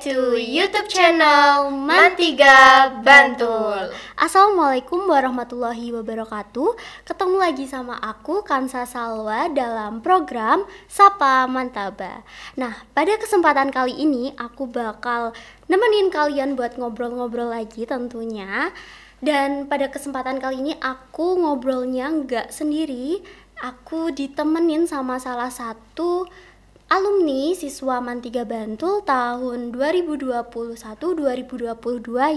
to YouTube channel Mantiga Bantul. Assalamualaikum warahmatullahi wabarakatuh. Ketemu lagi sama aku Kansa Salwa dalam program Sapa Mantaba. Nah, pada kesempatan kali ini aku bakal nemenin kalian buat ngobrol-ngobrol lagi tentunya. Dan pada kesempatan kali ini aku ngobrolnya nggak sendiri. Aku ditemenin sama salah satu alumni siswa Mantiga Bantul tahun 2021-2022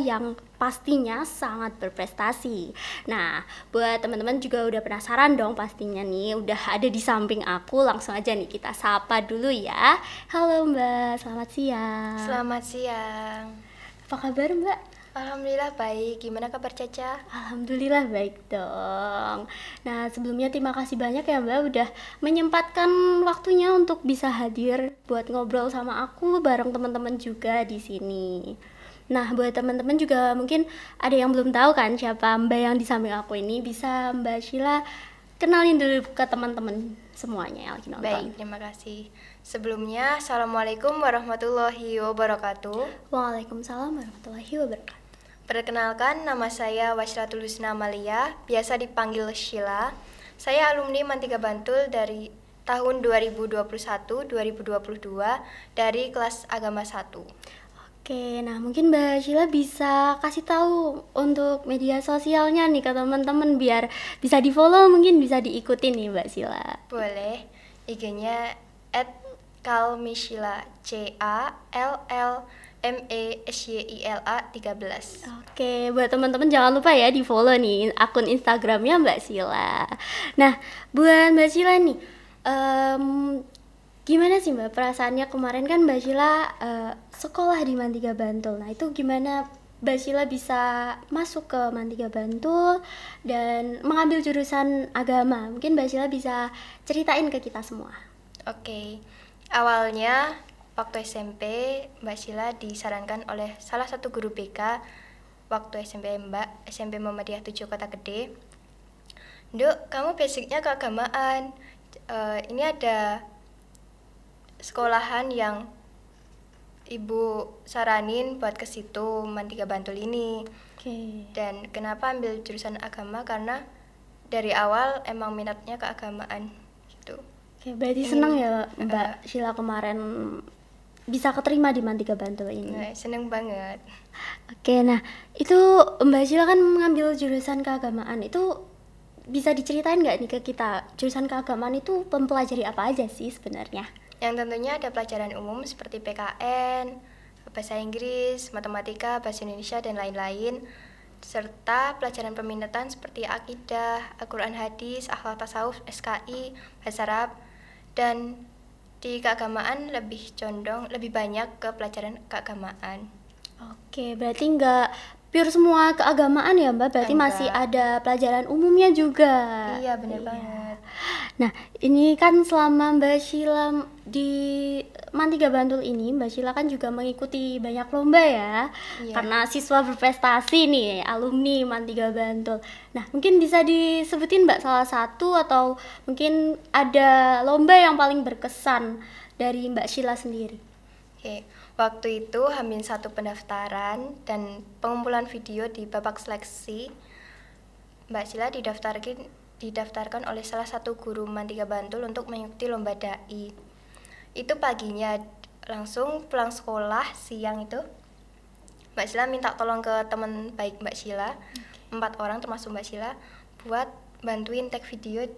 yang pastinya sangat berprestasi. Nah, buat teman-teman juga udah penasaran dong pastinya nih, udah ada di samping aku. Langsung aja nih kita sapa dulu ya. Halo Mbak, selamat siang. Selamat siang. Apa kabar Mbak? Alhamdulillah baik. Gimana kabar Caca? Alhamdulillah baik dong. Nah, sebelumnya terima kasih banyak ya Mbak udah menyempatkan waktunya untuk bisa hadir buat ngobrol sama aku bareng teman-teman juga di sini. Nah, buat teman-teman juga mungkin ada yang belum tahu kan siapa Mbak yang di samping aku ini, bisa Mbak Sheila kenalin dulu ke teman-teman semuanya yang lagi nonton. Baik, terima kasih. Sebelumnya, Assalamualaikum warahmatullahi wabarakatuh. Waalaikumsalam warahmatullahi wabarakatuh. Perkenalkan, nama saya Wasratul Husna Amalia, biasa dipanggil Sheila. Saya alumni Mantiga Bantul dari tahun 2021-2022 dari kelas Agama 1. Oke, nah mungkin Mbak Sheila bisa kasih tahu untuk media sosialnya nih ke teman-teman biar bisa di-follow, mungkin bisa diikutin nih Mbak Sheila. Boleh, IG-nya @kalmishila, CALLMESYILA 13. Oke, buat teman-teman jangan lupa ya di-follow nih akun Instagramnya Mbak Sheila. Nah, buat Mbak Sheila nih, gimana sih Mbak perasaannya kemarin kan Mbak Sheila sekolah di Mantiga Bantul. Nah, itu gimana Mbak Sheila bisa masuk ke Mantiga Bantul dan mengambil jurusan agama? Mungkin Mbak Sheila bisa ceritain ke kita semua. Oke, awalnya waktu SMP Mbak Sheila disarankan oleh salah satu guru BK waktu SMP Muhammadiyah 7 Kota Gede. Nduk, kamu basicnya keagamaan. Ini ada sekolahan yang ibu saranin buat ke situ, Mantiga Bantul ini. Oke. Dan kenapa ambil jurusan agama? Karena dari awal emang minatnya keagamaan gitu. Oke, berarti senang ya Mbak Sheila kemarin bisa keterima di Mantiga Bantul ini. Nah, seneng banget. Oke, nah itu Mbak Sheila kan mengambil jurusan keagamaan, itu bisa diceritain nggak nih ke kita, jurusan keagamaan itu mempelajari apa aja sih sebenarnya? Yang tentunya ada pelajaran umum seperti PKN, bahasa Inggris, matematika, bahasa Indonesia, dan lain-lain, serta pelajaran peminatan seperti akidah, Al-Quran Hadis, akhlak tasawuf, SKI, bahasa Arab, dan di keagamaan lebih banyak ke pelajaran keagamaan. Oke, berarti nggak pure semua keagamaan ya Mbak, berarti Enggak. masih ada pelajaran umumnya juga. Iya, benar banget. Nah, ini kan selama Mbak Sheila di Mantiga Bantul ini, Mbak Sheila kan juga mengikuti banyak lomba ya. Iya. Karena siswa berprestasi nih, alumni Mantiga Bantul. Nah, mungkin bisa disebutin Mbak salah satu atau mungkin ada lomba yang paling berkesan dari Mbak Sheila sendiri. Oke, waktu itu H-1 pendaftaran dan pengumpulan video di babak seleksi, Mbak Sheila didaftarkan oleh salah satu guru Mantiga Bantul untuk mengikuti lomba dai. Itu paginya langsung pulang sekolah, siang itu Mbak Sheila minta tolong ke teman baik Mbak Sheila, 4 orang termasuk Mbak Sheila, buat bantuin tag video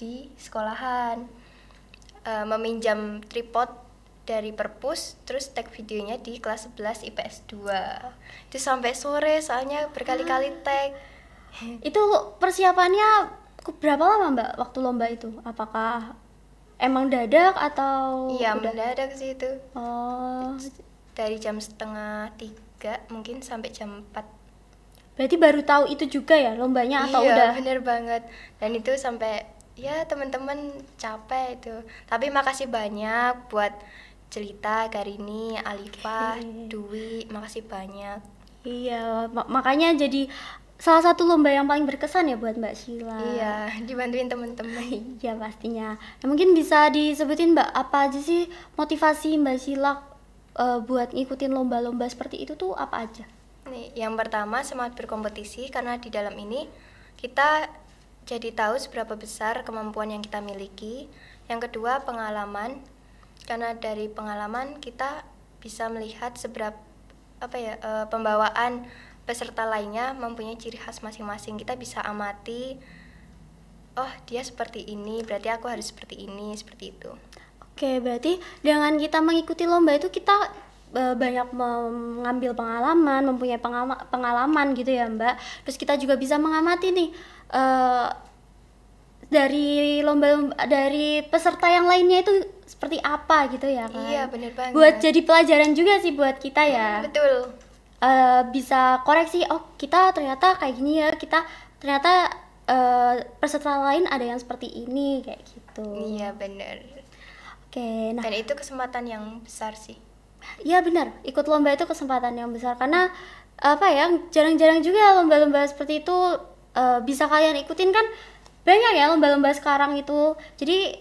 di sekolahan, meminjam tripod dari perpus, terus tag videonya di kelas 11 IPS 2. Itu sampai sore soalnya berkali-kali tag. Itu persiapannya berapa lama Mbak waktu lomba itu? Apakah emang dadak atau Iya, udah? mendadak sih itu. Oh, Dari jam 2:30 mungkin sampai jam 4. berarti baru tahu itu juga ya lombanya atau Iya, udah? bener banget. Dan itu sampai ya teman-teman capek itu. Tapi makasih banyak buat cerita Karini, Alifah, Dwi, makasih banyak. Iya, makanya jadi salah satu lomba yang paling berkesan ya buat Mbak Sheila. Iya, dibantuin teman-teman. Iya pastinya. Nah, mungkin bisa disebutin Mbak apa aja sih motivasi Mbak Sheila buat ngikutin lomba-lomba seperti itu tuh apa aja? Nih, yang pertama semangat berkompetisi, karena di dalam ini kita jadi tahu seberapa besar kemampuan yang kita miliki. Yang kedua pengalaman, karena dari pengalaman kita bisa melihat seberapa pembawaan peserta lainnya mempunyai ciri khas masing-masing. Kita bisa amati, oh dia seperti ini, berarti aku harus seperti ini, seperti itu. Oke, berarti dengan kita mengikuti lomba itu kita banyak mengambil pengalaman, mempunyai pengalaman gitu ya Mbak. Terus kita juga bisa mengamati nih dari lomba dari peserta yang lainnya itu seperti apa gitu ya kan. Iya, benar banget. Buat jadi pelajaran juga sih buat kita ya. Betul. Bisa koreksi, oh kita ternyata kayak gini ya, kita ternyata peserta lain ada yang seperti ini kayak gitu. Iya, benar. Oke, nah Dan itu kesempatan yang besar sih. iya benar, ikut lomba itu kesempatan yang besar karena apa ya, jarang-jarang juga lomba-lomba seperti itu bisa kalian ikutin kan. Banyak ya lomba-lomba sekarang itu, jadi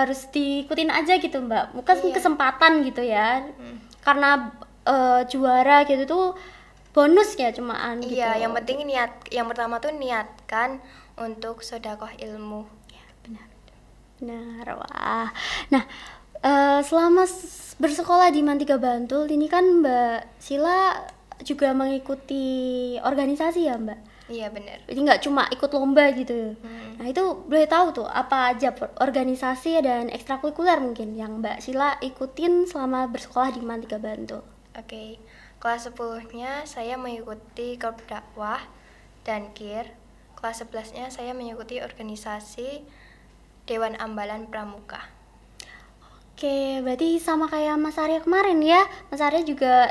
harus diikutin aja gitu Mbak. Bukan Iya. kesempatan gitu ya, karena juara gitu tuh bonus ya cumaan gitu. Iya, yang penting niat. Yang pertama tuh niatkan untuk sedekah ilmu. Benar, wah. Nah, selama bersekolah di Mantiga Bantul ini kan Mbak Sila juga mengikuti organisasi ya Mbak? Iya, benar. Jadi nggak cuma ikut lomba gitu. Nah itu boleh tahu tuh apa aja organisasi dan ekstrakurikuler mungkin yang Mbak Sila ikutin selama bersekolah di Mantiga Bantul. Oke. Kelas 10-nya saya mengikuti Korp Dakwah dan KIR. Kelas 11-nya saya mengikuti organisasi Dewan Ambalan Pramuka. Oke, berarti sama kayak Mas Arya kemarin ya. Mas Arya juga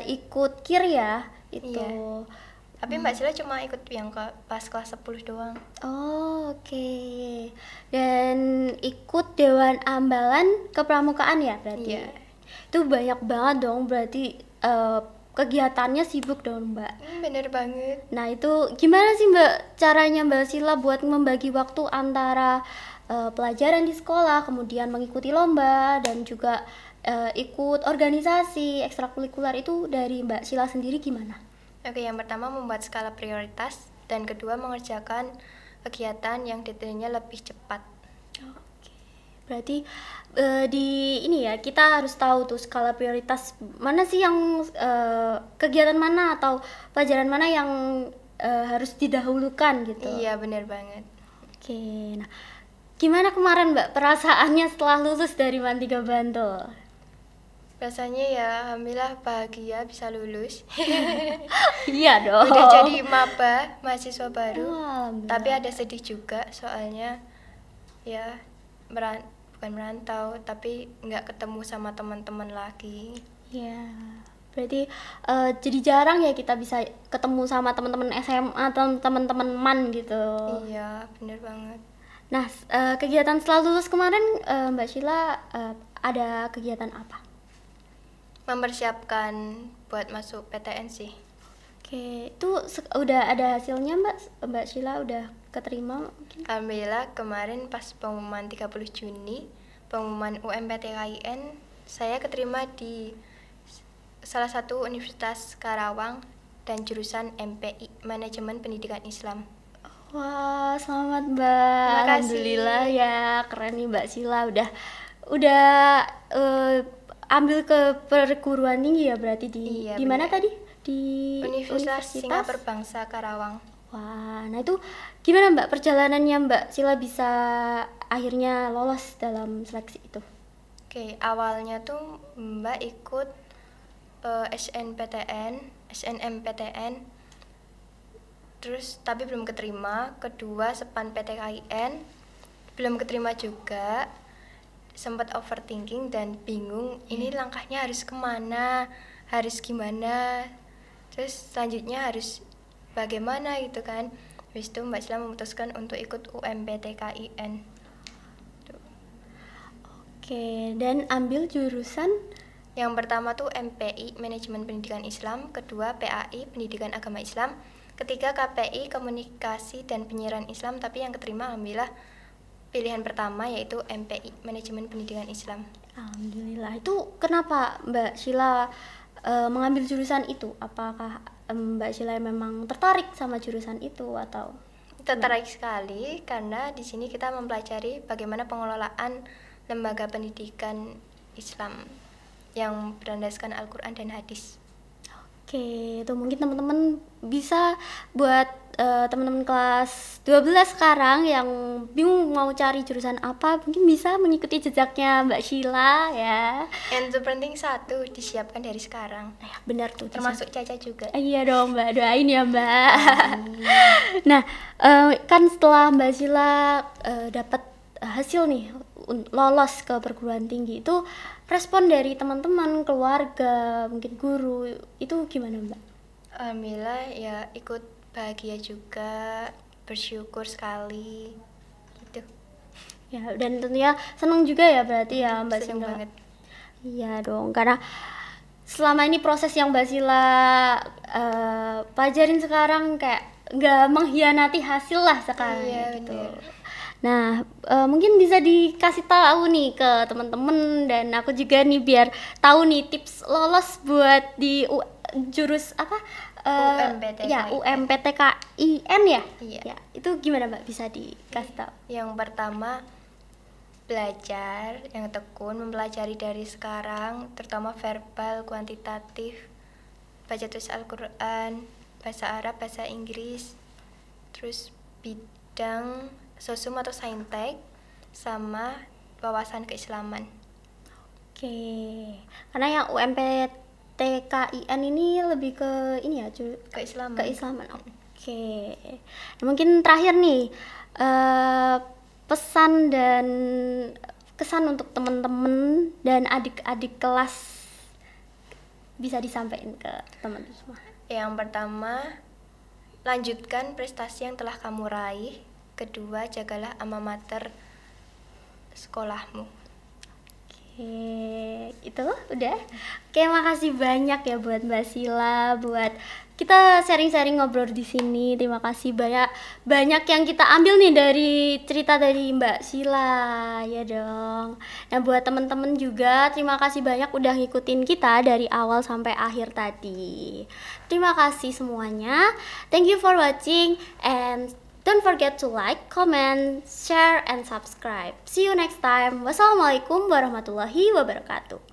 ikut KIR ya itu. Iya. Tapi Mbak Sila cuma ikut yang pas kelas 10 doang. Oh, oke. Dan ikut Dewan Ambalan Kepramukaan ya berarti. Iya. Itu banyak banget dong berarti kegiatannya sibuk dong Mbak. Bener banget. Nah itu gimana sih Mbak caranya Mbak Sila buat membagi waktu antara pelajaran di sekolah, kemudian mengikuti lomba dan juga ikut organisasi ekstrakurikuler itu dari Mbak Sila sendiri gimana? Oke, yang pertama membuat skala prioritas dan kedua mengerjakan kegiatan yang detailnya lebih cepat. Oke. Berarti di ini ya kita harus tahu tuh skala prioritas mana sih yang kegiatan mana atau pelajaran mana yang harus didahulukan gitu. Iya, bener banget. Oke, nah gimana kemarin Mbak perasaannya setelah lulus dari Mantiga Bantul? Rasanya ya alhamdulillah bahagia bisa lulus. Iya dong. Udah jadi maba, mahasiswa baru. Alhamdulillah. Tapi ada sedih juga soalnya ya bukan merantau, tapi nggak ketemu sama teman-teman lagi. Iya. Berarti jadi jarang ya kita bisa ketemu sama teman-teman SMA atau teman-teman MAN gitu. Iya, bener banget. Nah, kegiatan setelah lulus kemarin Mbak Sheila ada kegiatan apa? Mempersiapkan buat masuk PTN sih. Oke, itu udah ada hasilnya Mbak Sheila udah keterima mungkin? Alhamdulillah kemarin pas pengumuman 30 Juni, pengumuman UMPTKIN, saya keterima di salah satu Universitas Karawang dan jurusan MPI, Manajemen Pendidikan Islam. Wah, selamat Mbak. Terima kasih. Alhamdulillah ya, keren nih Mbak Sheila udah ambil ke perguruan tinggi ya berarti di Iya, di mana benar. tadi? Di Universitas Singapura Bangsa Karawang. Wah, nah itu gimana Mbak perjalanannya Mbak Sheila bisa akhirnya lolos dalam seleksi itu? Oke, awalnya tuh Mbak ikut SNMPTN, terus tapi belum keterima. Kedua Sepan PTKIN belum keterima juga, sempat overthinking dan bingung ini langkahnya harus kemana, harus gimana, terus selanjutnya harus bagaimana gitu kan. Habis itu Mbak Sheila memutuskan untuk ikut UMPTKIN. Oke, dan ambil jurusan Yang pertama tuh MPI, Manajemen Pendidikan Islam, kedua PAI, Pendidikan Agama Islam, ketiga KPI, Komunikasi dan Penyiaran Islam, tapi yang keterima alhamdulillah pilihan pertama yaitu MPI, Manajemen Pendidikan Islam. Alhamdulillah. Itu kenapa Mbak Sheila mengambil jurusan itu? Apakah Mbak Sheila memang tertarik sama jurusan itu atau? Tertarik sekali karena di sini kita mempelajari bagaimana pengelolaan lembaga pendidikan Islam yang berlandaskan Al-Quran dan hadis. Oke, itu mungkin teman-teman bisa buat teman-teman kelas 12 sekarang yang bingung mau cari jurusan apa, mungkin bisa mengikuti jejaknya Mbak Sheila ya. Yang terpenting satu, disiapkan dari sekarang. Ya, benar tuh. Termasuk Caca juga. Iya dong Mbak, doain ya Mbak. Nah, kan setelah Mbak Sheila dapat hasil nih lolos ke perguruan tinggi, itu respon dari teman-teman, keluarga, mungkin guru itu gimana Mbak? Alhamdulillah ya ikut bahagia juga, bersyukur sekali gitu. Ya, dan tentunya senang juga ya berarti ya Mbak Senang Sheila. banget. Iya dong, karena selama ini proses yang Mbak Sheila pelajarin sekarang kayak nggak mengkhianati hasil lah sekarang Iya, gitu. bener. Nah, mungkin bisa dikasih tahu nih ke teman-teman dan aku juga nih biar tahu nih tips lolos buat di jurus apa? UMPTKIN. Ya, UMPTKIN ya? Iya. Ya, itu gimana Mbak? Bisa dikasih tahu? Yang pertama, belajar yang tekun, mempelajari dari sekarang, terutama verbal, kuantitatif, baca tulis Al-Quran, bahasa Arab, bahasa Inggris, terus bidang sosum atau saintek, sama wawasan keislaman. Oke, karena yang UMPTKIN ini lebih ke ini ya, Keislaman. keislaman. Oke, nah, mungkin terakhir nih pesan dan kesan untuk teman-teman dan adik-adik kelas bisa disampaikan ke teman-teman semua. Yang pertama, lanjutkan prestasi yang telah kamu raih. Kedua, jagalah alma mater sekolahmu. Oke, itu udah. Oke, makasih banyak ya buat Mbak Sheila, buat kita sharing-sharing ngobrol di sini. Terima kasih banyak yang kita ambil nih dari cerita dari Mbak Sheila, ya dong. Nah, buat teman-teman juga terima kasih banyak udah ngikutin kita dari awal sampai akhir tadi. Terima kasih semuanya. Thank you for watching and don't forget to like, comment, share, and subscribe. See you next time. Wassalamualaikum warahmatullahi wabarakatuh.